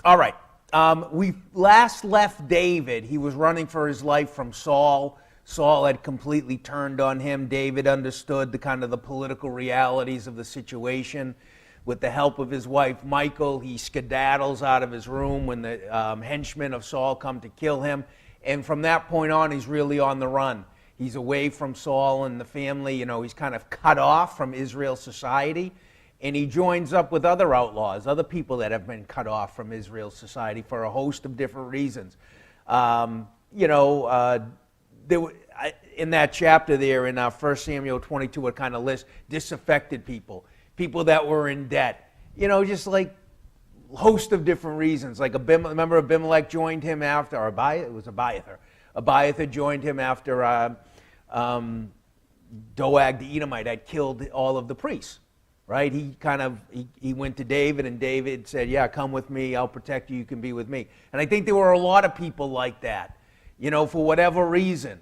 All right. We last left David. He was running for his life from Saul. Saul had completely turned on him. David understood the kind of the political realities of the situation. With the help of his wife, Michal, he skedaddles out of his room when the henchmen of Saul come to kill him. And from that point on, he's really on the run. He's away from Saul and the family. You know, he's kind of cut off from Israel's society. And he joins up with other outlaws, other people that have been cut off from Israel's society for a host of different reasons. In that chapter there in 1 Samuel 22, it kind of lists disaffected people, people that were in debt, just like a host of different reasons. Like remember Abimelech joined him after, or it was Abiathar. Abiathar joined him after Doeg the Edomite had killed all of the priests. Right? He went to David, and David said, yeah, come with me, I'll protect you, you can be with me. And I think there were a lot of people like that. For whatever reason,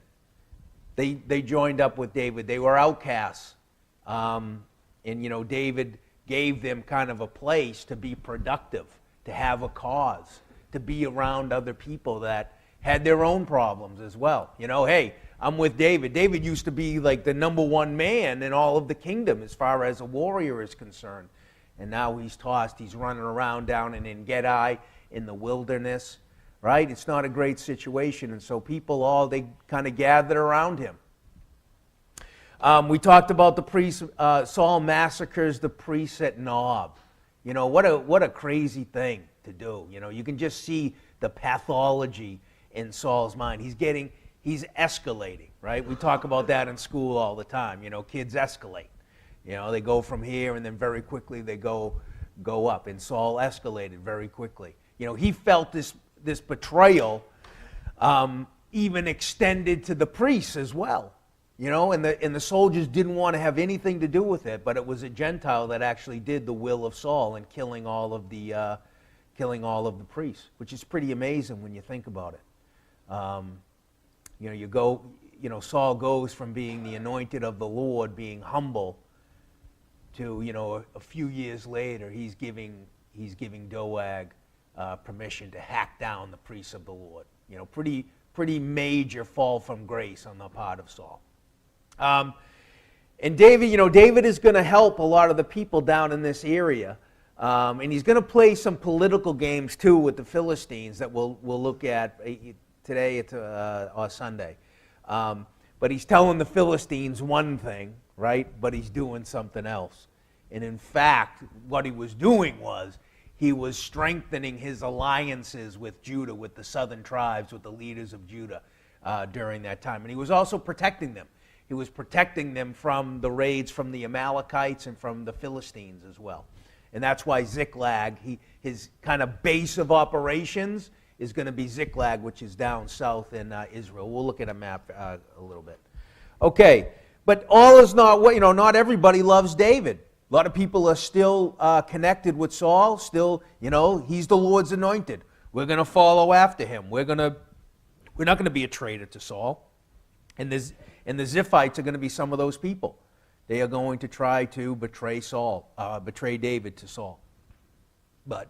they joined up with David. They were outcasts. David gave them kind of a place to be productive, to have a cause, to be around other people that had their own problems as well. Hey, I'm with David. David used to be like the number one man in all of the kingdom as far as a warrior is concerned. And now he's tossed. He's running around down in En-Gedi in the wilderness, right? It's not a great situation. And so people they kind of gathered around him. We talked about the priests. Saul massacres the priests at Nob. What a crazy thing to do. You can just see the pathology in Saul's mind. He's escalating, right? We talk about that in school all the time. Kids escalate. They go from here and then very quickly they go up. And Saul escalated very quickly. He felt this betrayal even extended to the priests as well. And the soldiers didn't want to have anything to do with it, but it was a Gentile that actually did the will of Saul in killing all of the priests, which is pretty amazing when you think about it. Saul goes from being the anointed of the Lord, being humble, to, a few years later, he's giving Doeg permission to hack down the priests of the Lord. Pretty major fall from grace on the part of Saul. And David is going to help a lot of the people down in this area. And he's going to play some political games, too, with the Philistines that we'll look at today or Sunday. But he's telling the Philistines one thing, right? But he's doing something else. And in fact, what he was doing was he was strengthening his alliances with Judah, with the southern tribes, with the leaders of Judah during that time. And he was also protecting them. He was protecting them from the raids from the Amalekites and from the Philistines as well. And that's why Ziklag, his kind of base of operations is going to be Ziklag, which is down south in Israel. We'll look at a map a little bit. Okay, but all is not, not everybody loves David. A lot of people are still connected with Saul, still, he's the Lord's anointed. We're going to follow after him. We're not going to be a traitor to Saul. And the Ziphites are going to be some of those people. They are going to try to betray David to Saul. But,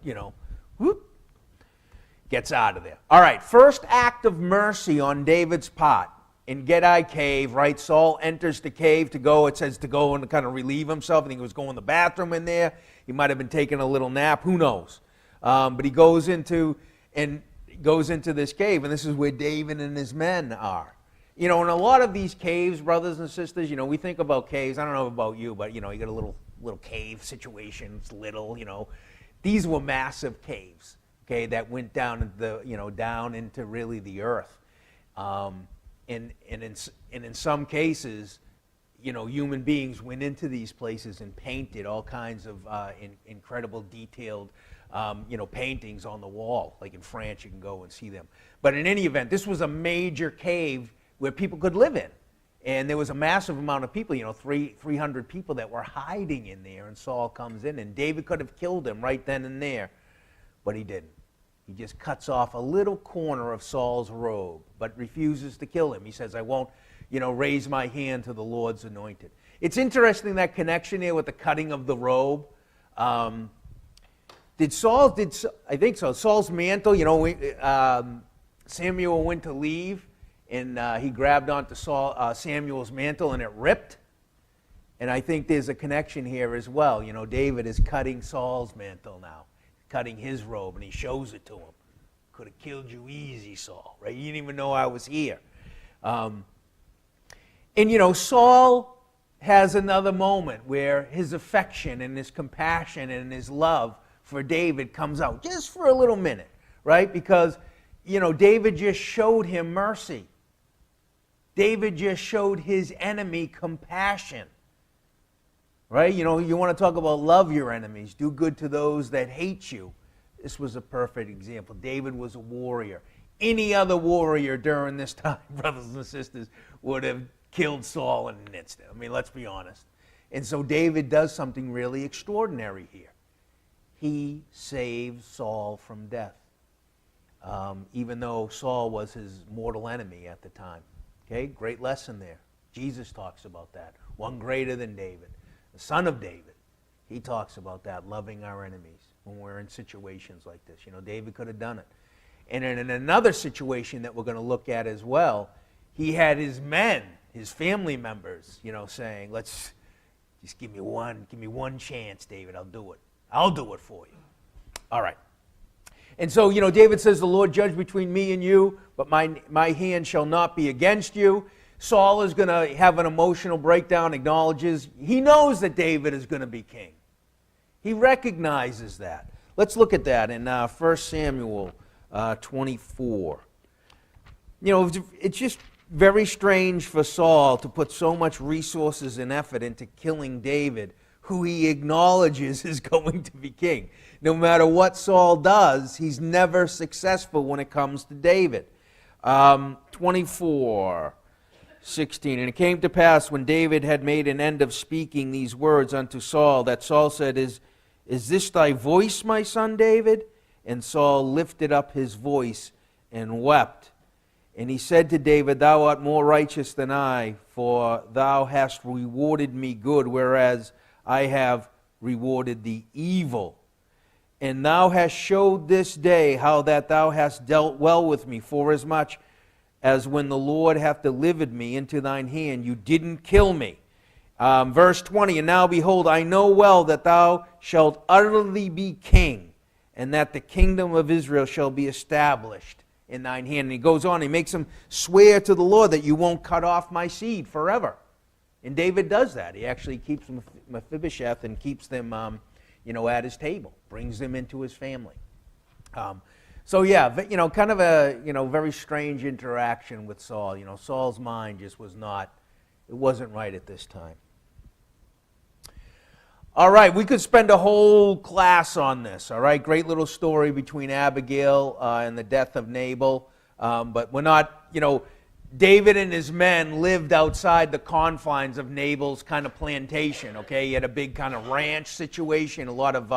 gets out of there. All right, first act of mercy on David's part. In En-Gedi cave, right? Saul enters the cave to go and to kind of relieve himself. I think he was going to the bathroom in there. He might have been taking a little nap. Who knows? But he goes into this cave, and this is where David and his men are. In a lot of these caves, brothers and sisters, we think about caves. I don't know about you, but, you got a little cave situation. It's little, These were massive caves, okay, that went down into down into really the earth. And in some cases, human beings went into these places and painted all kinds of incredible detailed, paintings on the wall. Like in France, you can go and see them. But in any event, this was a major cave where people could live in. And there was a massive amount of people, 300 people that were hiding in there. And Saul comes in, and David could have killed him right then and there, but he didn't. He just cuts off a little corner of Saul's robe, but refuses to kill him. He says, I won't, raise my hand to the Lord's anointed. It's interesting, that connection here with the cutting of the robe. I think so. Saul's mantle, Samuel went to leave, and he grabbed onto Samuel's mantle, and it ripped. And I think there's a connection here as well. David is cutting Saul's mantle now, cutting his robe, and he shows it to him. Could have killed you easy, Saul, right? You didn't even know I was here. Saul has another moment where his affection and his compassion and his love for David comes out just for a little minute, right? Because, David just showed him mercy. David just showed his enemy compassion, right? You want to talk about love your enemies, do good to those that hate you. This was a perfect example. David was a warrior. Any other warrior during this time, brothers and sisters, would have killed Saul in an instant. I mean, let's be honest. And so David does something really extraordinary here. He saves Saul from death, even though Saul was his mortal enemy at the time. Okay, great lesson there. Jesus talks about that. One greater than David, the son of David. He talks about that, loving our enemies when we're in situations like this. David could have done it. And in another situation that we're going to look at as well, he had his men, his family members, saying, let's just give me one chance, David, I'll do it. I'll do it for you. All right. And so, David says, the Lord judge between me and you, but my hand shall not be against you. Saul is going to have an emotional breakdown, acknowledges, he knows that David is going to be king. He recognizes that. Let's look at that in 1 Samuel 24. It's just very strange for Saul to put so much resources and effort into killing David, who he acknowledges is going to be king. No matter what Saul does, he's never successful when it comes to David. 24:16. And it came to pass when David had made an end of speaking these words unto Saul, that Saul said, Is this thy voice, my son David? And Saul lifted up his voice and wept. And he said to David, Thou art more righteous than I, for thou hast rewarded me good, whereas I have rewarded thee evil. And thou hast showed this day how that thou hast dealt well with me, forasmuch as when the Lord hath delivered me into thine hand, you didn't kill me. Verse 20, And now behold, I know well that thou shalt utterly be king, and that the kingdom of Israel shall be established in thine hand. And he goes on, he makes him swear to the Lord that you won't cut off my seed forever. And David does that. He actually keeps Mephibosheth and keeps them, at his table, brings them into his family. Kind of a, very strange interaction with Saul. Saul's mind just wasn't right at this time. All right, we could spend a whole class on this, all right? Great little story between Abigail and the death of Nabal. But we're not, David and his men lived outside the confines of Nabal's kind of plantation, okay? He had a big kind of ranch situation, a lot of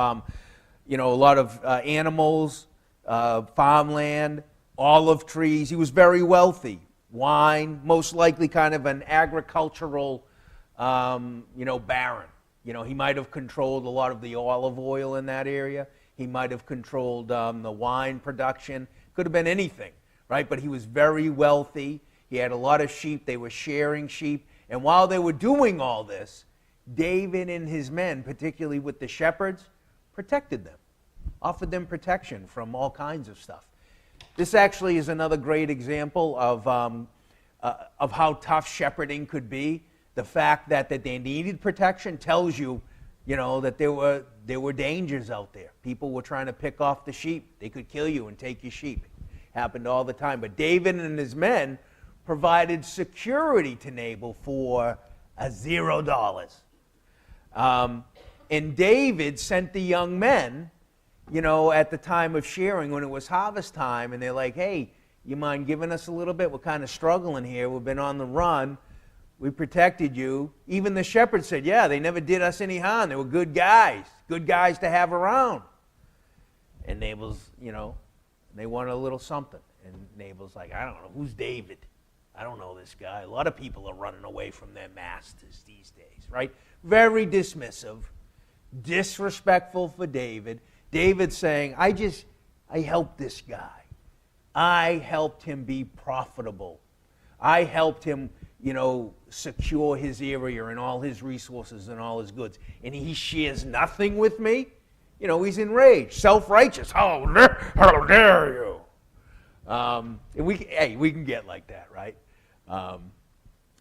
animals, farmland, olive trees. He was very wealthy. Wine, most likely kind of an agricultural, baron. He might have controlled a lot of the olive oil in that area. He might have controlled the wine production. Could have been anything, right? But he was very wealthy. He had a lot of sheep. They were sharing sheep. And while they were doing all this, David and his men, particularly with the shepherds, protected them, offered them protection from all kinds of stuff. This actually is another great example of how tough shepherding could be. The fact that they needed protection tells you, that there were dangers out there. People were trying to pick off the sheep. They could kill you and take your sheep. It happened all the time. But David and his men provided security to Nabal for $0. And David sent the young men, at the time of shearing when it was harvest time, and they're like, hey, you mind giving us a little bit? We're kind of struggling here. We've been on the run. We protected you. Even the shepherds said, yeah, they never did us any harm. They were good guys to have around. And Nabal's, they wanted a little something. And Nabal's like, I don't know, who's David? I don't know this guy. A lot of people are running away from their masters these days, right? Very dismissive, disrespectful for David. David's saying, I helped this guy. I helped him be profitable. I helped him, secure his area and all his resources and all his goods. And he shares nothing with me? He's enraged, self-righteous. How dare you? And we can get like that, right?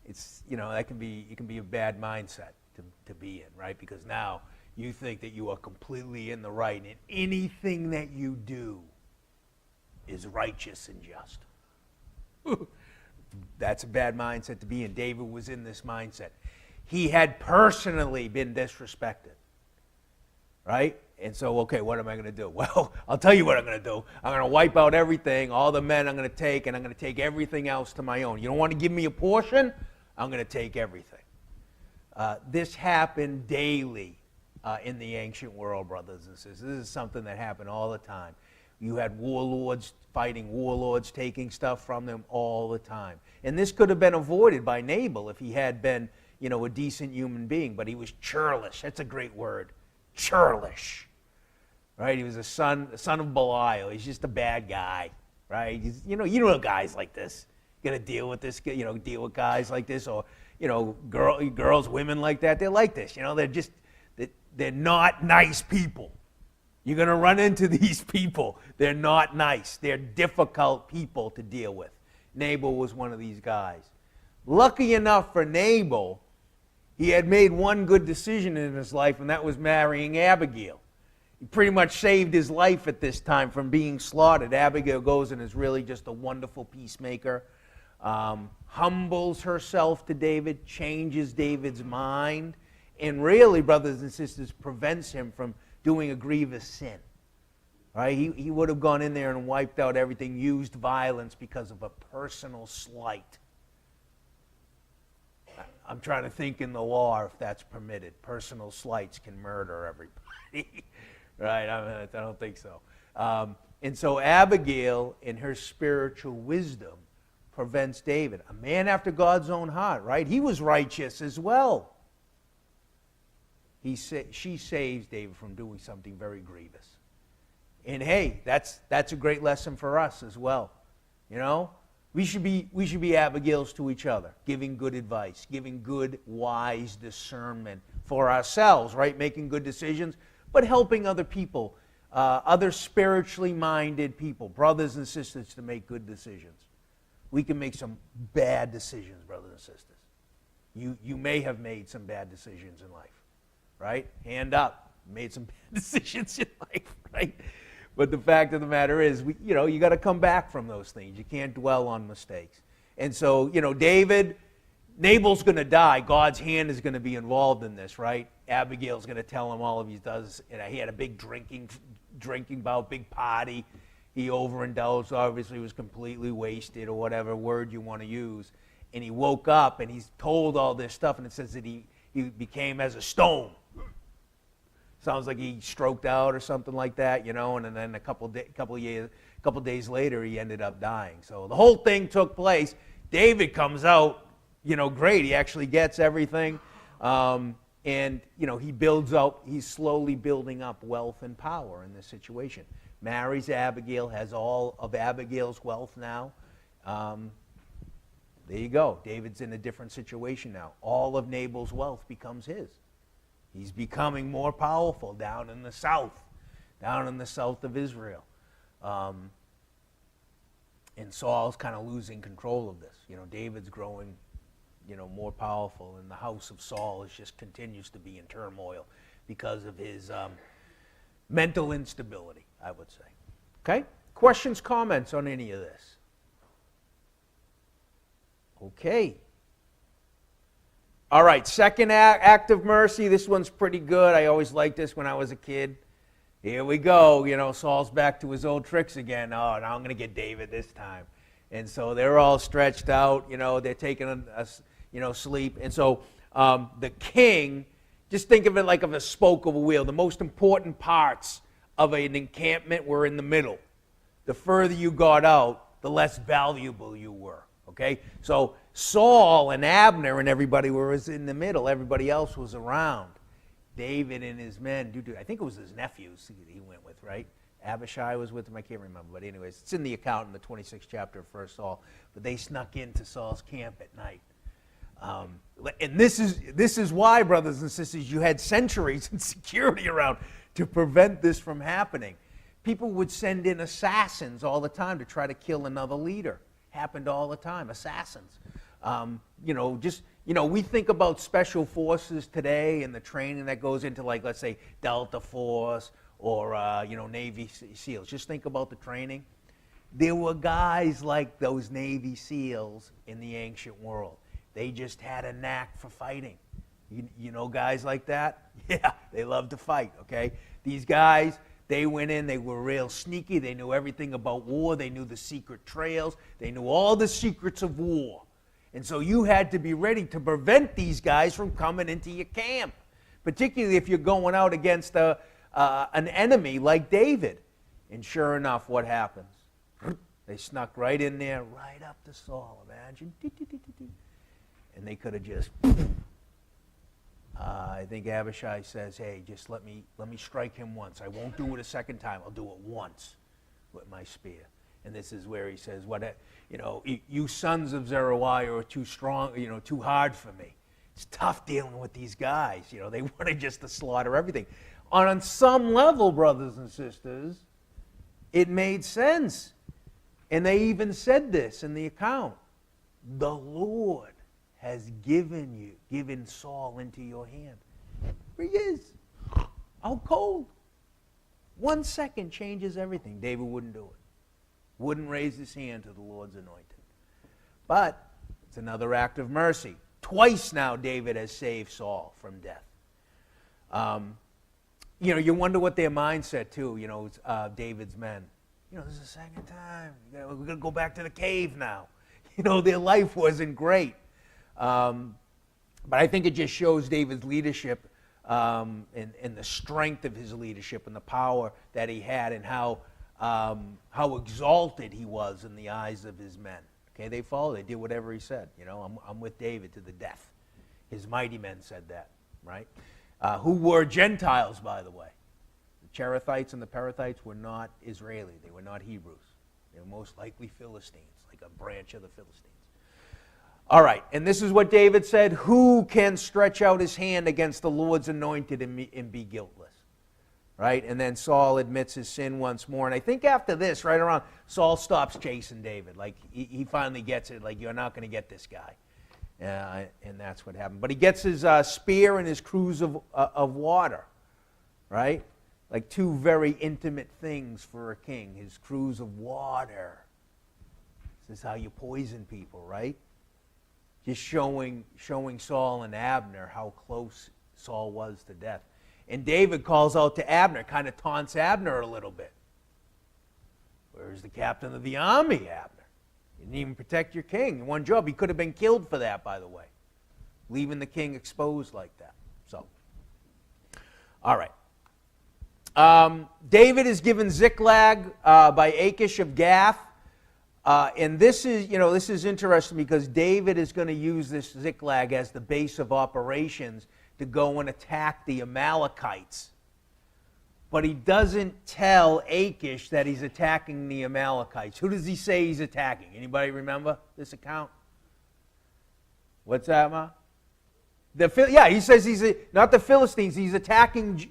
It's, it can be a bad mindset to be in, right? Because now you think that you are completely in the right, and anything that you do is righteous and just. That's a bad mindset to be in. David was in this mindset. He had personally been disrespected, right? And so, okay, what am I going to do? Well, I'll tell you what I'm going to do. I'm going to wipe out everything, all the men I'm going to take, and I'm going to take everything else to my own. You don't want to give me a portion? I'm going to take everything. This happened daily in the ancient world, brothers and sisters. This is something that happened all the time. You had warlords fighting warlords, taking stuff from them all the time. And this could have been avoided by Nabal if he had been, a decent human being. But he was churlish. That's a great word. Churlish. Right? He was a son of Belial. He's just a bad guy. Right? Guys like this. You're going to deal with this, deal with guys like this, or, girls, women like that. They're like this. They're not nice people. You're going to run into these people. They're not nice. They're difficult people to deal with. Nabal was one of these guys. Lucky enough for Nabal, he had made one good decision in his life, and that was marrying Abigail. He pretty much saved his life at this time from being slaughtered. Abigail goes and is really just a wonderful peacemaker, humbles herself to David, changes David's mind, and really, brothers and sisters, prevents him from doing a grievous sin. Right? He would have gone in there and wiped out everything, used violence because of a personal slight. I'm trying to think in the law if that's permitted. Personal slights can murder everybody. Right? I don't think so. And so Abigail, in her spiritual wisdom, prevents David. A man after God's own heart, right? He was righteous as well. She saves David from doing something very grievous. And hey, that's a great lesson for us as well. We should be Abigails to each other, giving good advice, giving good, wise discernment for ourselves, right? Making good decisions, but helping other people, other spiritually minded people, brothers and sisters, to make good decisions. We can make some bad decisions, brothers and sisters. You may have made some bad decisions in life. Right? Hand up. Made some bad decisions in life, right? But the fact of the matter is, you got to come back from those things. You can't dwell on mistakes. And so, Nabal's going to die. God's hand is going to be involved in this, right? Abigail's going to tell him all of he does. He had a big drinking bout, big party. He overindulged, obviously was completely wasted, or whatever word you want to use. And he woke up and he's told all this stuff, and it says that he became as a stone. Sounds like he stroked out or something like that, and then a couple days later he ended up dying. So the whole thing took place. David comes out, great. He actually gets everything, and he builds up. He's slowly building up wealth and power in this situation. Marries Abigail, has all of Abigail's wealth now. There you go. David's in a different situation now. All of Nabal's wealth becomes his. He's becoming more powerful down in the south of Israel. And Saul's kind of losing control of this. David's growing, more powerful, and the house of Saul just continues to be in turmoil because of his mental instability, I would say. Okay? Questions, comments on any of this? Okay. All right, second act of mercy. This one's pretty good. I always liked this when I was a kid. Here we go. Saul's back to his old tricks again. Oh, now I'm going to get David this time. And so they're all stretched out. They're taking a sleep. And so the king, just think of it like of a spoke of a wheel. The most important parts of an encampment were in the middle. The further you got out, the less valuable you were. Okay? So Saul and Abner and everybody was in the middle. Everybody else was around. David and his men, I think it was his nephews he went with, right? Abishai was with him, I can't remember. But anyways, it's in the account in the 26th chapter of 1 Saul. But they snuck into Saul's camp at night. And this is why, brothers and sisters, you had sentries and security around to prevent this from happening. People would send in assassins all the time to try to kill another leader. Happened all the time, assassins. We think about special forces today and the training that goes into, like, let's say, Delta Force or, Navy SEALs. Just think about the training. There were guys like those Navy SEALs in the ancient world. They just had a knack for fighting. You know guys like that? Yeah, they love to fight, okay? These guys, they went in, they were real sneaky. They knew everything about war. They knew the secret trails. They knew all the secrets of war. And so you had to be ready to prevent these guys from coming into your camp, particularly if you're going out against an enemy like David. And sure enough, what happens? They snuck right in there, right up to Saul, imagine. And they could have just... I think Abishai says, hey, just let me strike him once. I won't do it a second time. I'll do it once with my spear. And this is where he says, you sons of Zeruiah are too strong, too hard for me. It's tough dealing with these guys. They wanted just to slaughter everything. On some level, brothers and sisters, it made sense. And they even said this in the account. The Lord has given Saul into your hand. Here he is, out cold. 1 second changes everything. David wouldn't do it. Wouldn't raise his hand to the Lord's anointed. But it's another act of mercy. Twice now David has saved Saul from death. You wonder what their mindset too, David's men. This is the second time. We're going to go back to the cave now. Their life wasn't great. But I think it just shows David's leadership and the strength of his leadership and the power that he had and how exalted he was in the eyes of his men. Okay, they followed. They did whatever he said. I'm with David to the death. His mighty men said that, right? Who were Gentiles, by the way. The Cherethites and the Perethites were not Israeli. They were not Hebrews. They were most likely Philistines, like a branch of the Philistines. All right, and this is what David said, who can stretch out his hand against the Lord's anointed and be guiltless? Right, and then Saul admits his sin once more. And I think after this, right around, Saul stops chasing David. Like, he finally gets it, like, you're not going to get this guy. And that's what happened. But he gets his spear and his cruse of water, right? Like two very intimate things for a king, his cruse of water. This is how you poison people, right? Just showing Saul and Abner how close Saul was to death. And David calls out to Abner, kind of taunts Abner a little bit. Where's the captain of the army, Abner? You didn't even protect your king. One job. He could have been killed for that, by the way. Leaving the king exposed like that. So, all right. David is given Ziklag by Achish of Gath. And this is interesting because David is going to use this Ziklag as the base of operations to go and attack the Amalekites. But he doesn't tell Achish that he's attacking the Amalekites. Who does he say he's attacking? Anybody remember this account? What's that, Ma? He says not the Philistines. He's attacking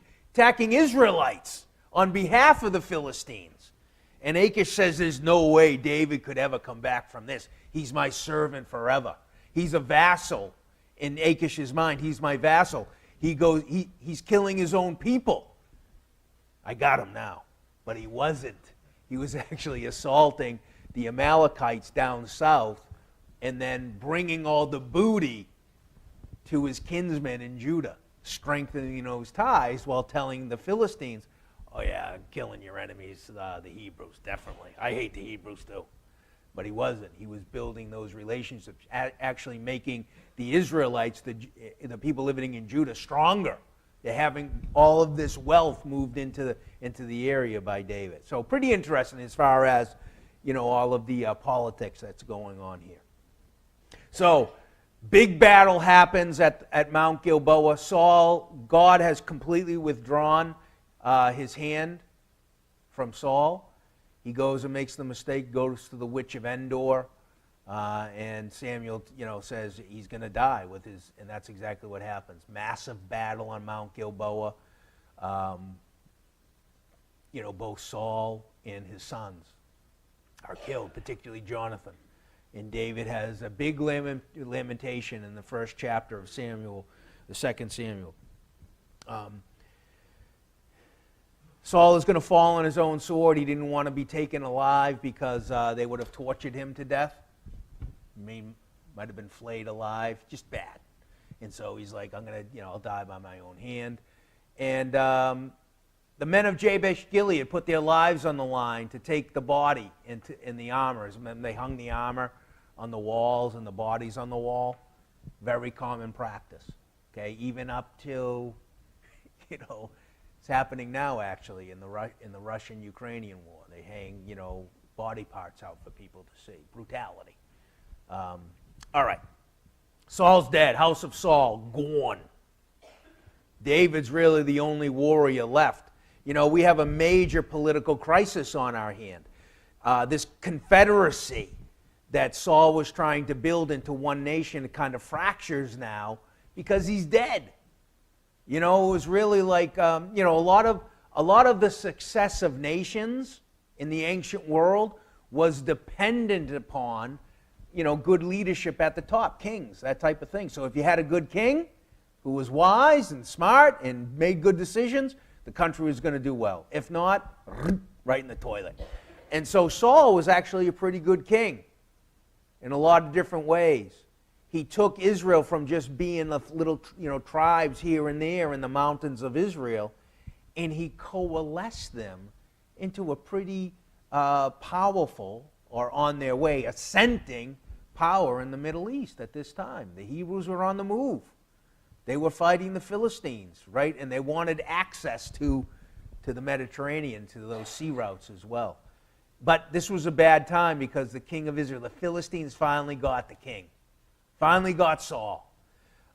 Israelites on behalf of the Philistines. And Achish says there's no way David could ever come back from this. He's my servant forever. He's a vassal. In Achish's mind, he's my vassal. He's killing his own people. I got him now. But he wasn't. He was actually assaulting the Amalekites down south and then bringing all the booty to his kinsmen in Judah, strengthening those ties while telling the Philistines, oh yeah, killing your enemies, the Hebrews, definitely. I hate the Hebrews too. But he wasn't. He was building those relationships, actually making the Israelites, the people living in Judah, stronger. They're having all of this wealth moved into the area by David. So pretty interesting as far as all of the politics that's going on here. So Big battle happens at Mount Gilboa. God has completely withdrawn his hand from Saul. He goes and makes the mistake, goes to the witch of Endor, and Samuel, says he's going to die and that's exactly what happens. Massive battle on Mount Gilboa. Both Saul and his sons are killed, particularly Jonathan. And David has a big lamentation in the first chapter of Samuel, the second Samuel. Saul is going to fall on his own sword. He didn't want to be taken alive because they would have tortured him to death. Might have been flayed alive, just bad. And so he's like, I'll die by my own hand. And the men of Jabesh Gilead put their lives on the line to take the body in the armors. And then they hung the armor on the walls and the bodies on the wall. Very common practice. Okay, even up to, it's happening now actually in the Russian-Ukrainian war. They hang, body parts out for people to see. Brutality. All right. Saul's dead. House of Saul, gone. David's really the only warrior left. We have a major political crisis on our hand. This confederacy that Saul was trying to build into one nation kind of fractures now because he's dead. It was really like, a lot of the success of nations in the ancient world was dependent upon, good leadership at the top, kings, that type of thing. So if you had a good king who was wise and smart and made good decisions, the country was going to do well. If not, right in the toilet. And so Saul was actually a pretty good king in a lot of different ways. He took Israel from just being the little, tribes here and there in the mountains of Israel, and he coalesced them into a pretty powerful, or on their way, ascending power in the Middle East at this time. The Hebrews were on the move. They were fighting the Philistines, right? And they wanted access to the Mediterranean, to those sea routes as well. But this was a bad time because the king of Israel, the Philistines finally got the king. Finally got Saul.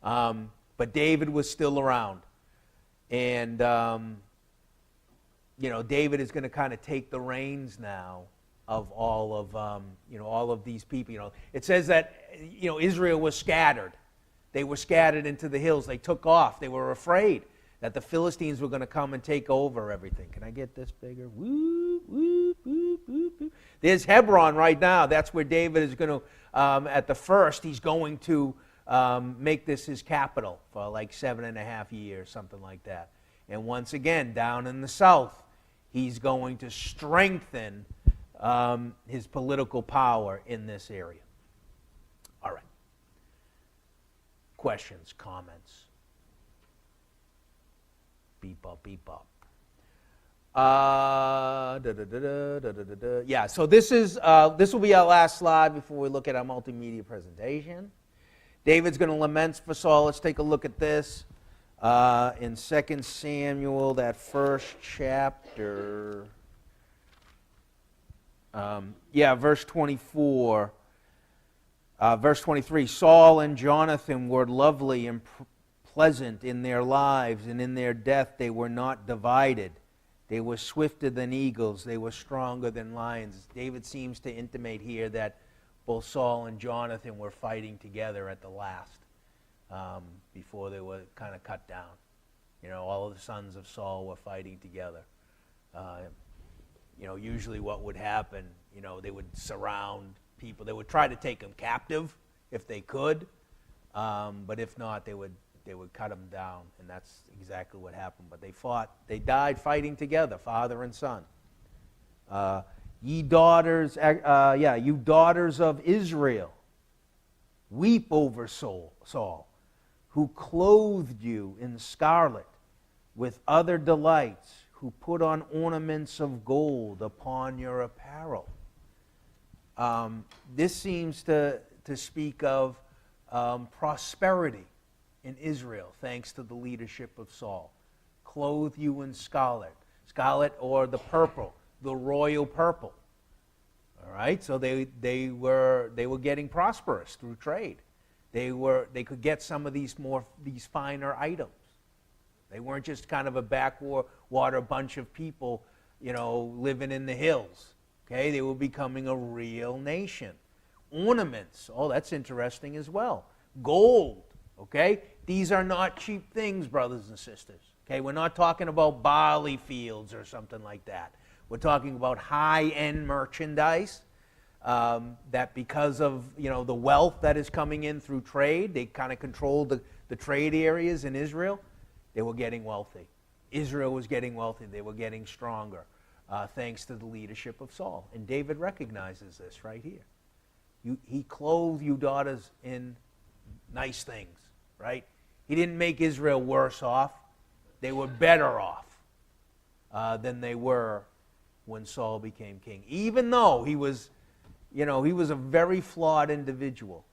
But David was still around. And, David is going to kind of take the reins now of all of these people. It says that, Israel was scattered. They were scattered into the hills. They took off. They were afraid that the Philistines were going to come and take over everything. Can I get this bigger? Woo, woo, woo, woo, woo. There's Hebron right now. That's where David is going to, at the first, he's going to make this his capital for like 7.5 years, something like that. And once again, down in the south, he's going to strengthen his political power in this area. All right. Questions, comments? Beep up, beep up. Yeah, so this will be our last slide before we look at our multimedia presentation. David's going to lament for Saul. Let's take a look at this in 2 Samuel, that first chapter. Verse 24. Verse 23, Saul and Jonathan were lovely and pleasant in their lives, and in their death they were not divided. They were swifter than eagles. They were stronger than lions. David seems to intimate here that both Saul and Jonathan were fighting together at the last, before they were kind of cut down. All of the sons of Saul were fighting together. Usually what would happen, they would surround people. They would try to take them captive if they could, but if not, they would cut them down, and that's exactly what happened. But they died fighting together, father and son. You daughters of Israel, weep over Saul, who clothed you in scarlet with other delights, who put on ornaments of gold upon your apparel. This seems to speak of prosperity in Israel, thanks to the leadership of Saul. Clothe you in scarlet or the purple, the royal purple. All right, so they were getting prosperous through trade. They could get some of these finer items. They weren't just kind of a backwater bunch of people, living in the hills. Okay, they were becoming a real nation. Ornaments, oh, that's interesting as well. Gold, okay? These are not cheap things, brothers and sisters. Okay, we're not talking about barley fields or something like that. We're talking about high-end merchandise that because of, the wealth that is coming in through trade, they kind of controlled the trade areas in Israel. They were getting wealthy. Israel was getting wealthy. They were getting stronger thanks to the leadership of Saul. And David recognizes this right here. He clothed you daughters in nice things, right? He didn't make Israel worse off. They were better off than they were when Saul became king. Even though he was a very flawed individual.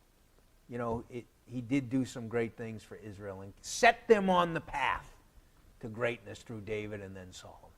He did do some great things for Israel and set them on the path to greatness through David and then Solomon.